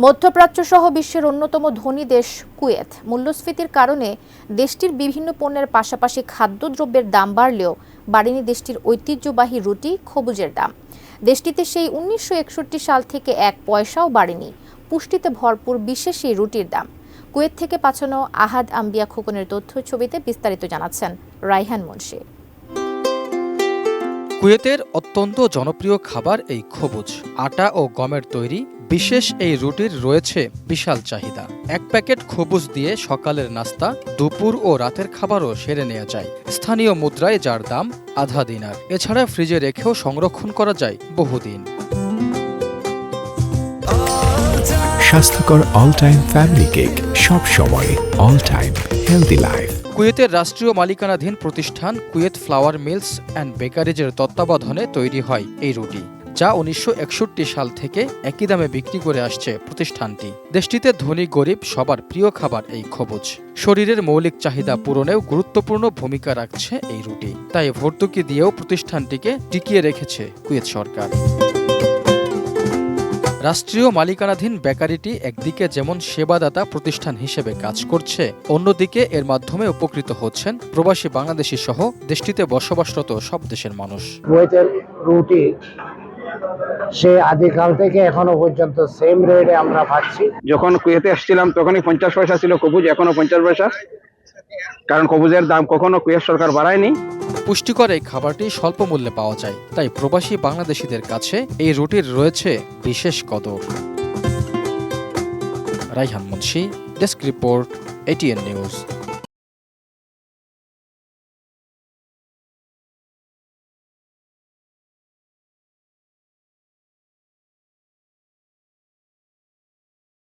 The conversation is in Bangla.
মধ্যপ্রাচ্য সহ বিশ্বের অন্যতম ধনী দেশ কুয়েত মূল্যস্ফীতির কারণে দেশটির বিভিন্ন পণ্যের পাশাপাশি খাদ্যদ্রব্যের দাম বাড়লেও বাড়েনি দেশটির ঐতিহ্যবাহী রুটি খবুজের দাম। দেশটিতে সেই ১৯৬১ সাল থেকে ১ পয়সাও বাড়েনি পুষ্টিতে ভরপুর বিশেষ এই রুটির দাম। কুয়েত থেকে পাঠানো আহাদ আম্বিয়া খোকনের তথ্য ছবিতে বিস্তারিত জানাচ্ছেন রায়হান মুন্সি। কুয়েতের অত্যন্ত জনপ্রিয় খাবার এই খবুজ। আটা ও গমের তৈরি বিশেষ এই রুটির রয়েছে বিশাল চাহিদা। এক প্যাকেট খবুজ দিয়ে সকালের নাস্তা, দুপুর ও রাতের খাবারও সেরে নেওয়া যায় স্থানীয় মুদ্রায়, যার দাম আধা দিনার। এছাড়া ফ্রিজে রেখেও সংরক্ষণ করা যায় বহুদিন। স্বাস্থ্যকর অল টাইম ফ্যামিলি কেক, সব সময় অল টাইম হেলদি লাইফ। কুয়েতের রাষ্ট্রীয় মালিকানাধীন প্রতিষ্ঠান কুয়েত ফ্লাওয়ার মিলস অ্যান্ড বেকারিজের তত্ত্বাবধানে তৈরি হয় এই রুটি, যা ১৯৬১ সাল থেকে একই দামে বিক্রি করে আসছে প্রতিষ্ঠানটি। দেশটিতে ধনী গরিব সবার প্রিয় খাবার এই খবুজ। শরীরের মৌলিক চাহিদা পূরণেও গুরুত্বপূর্ণ ভূমিকা রাখছে এই রুটি, তাই ভর্তুকি দিয়েও প্রতিষ্ঠানটিকে টিকিয়ে রেখেছে কুয়েত সরকার। রাষ্ট্রীয় মালিকানাধীন বেকারিটি একদিকে যেমন সেবাদাতা প্রতিষ্ঠান হিসেবে কাজ করছে, অন্যদিকে এর মাধ্যমে উপকৃত হচ্ছেন প্রবাসী বাংলাদেশি সহ দেশটিতে বসবাসরত সব দেশের মানুষ। কুয়েতের রুটি সে আদিকাল থেকে এখনো পর্যন্ত সেম রেটে আমরা পাচ্ছি। যখন কুয়েতে এসেছিলাম তখনই ৫০ পয়সা ছিল কবুজ, এখনো ৫০ পয়সা, কারণ কবুজের দাম কখনো কুয়েত সরকার বাড়ায়নি। পুষ্টিকর এই খাবারটি স্বল্প মূল্যে পাওয়া যায়, তাই প্রবাসী বাংলাদেশিদের কাছে এই রুটির রয়েছে বিশেষ কদর। Raihan Munshi, desk report, ATN news.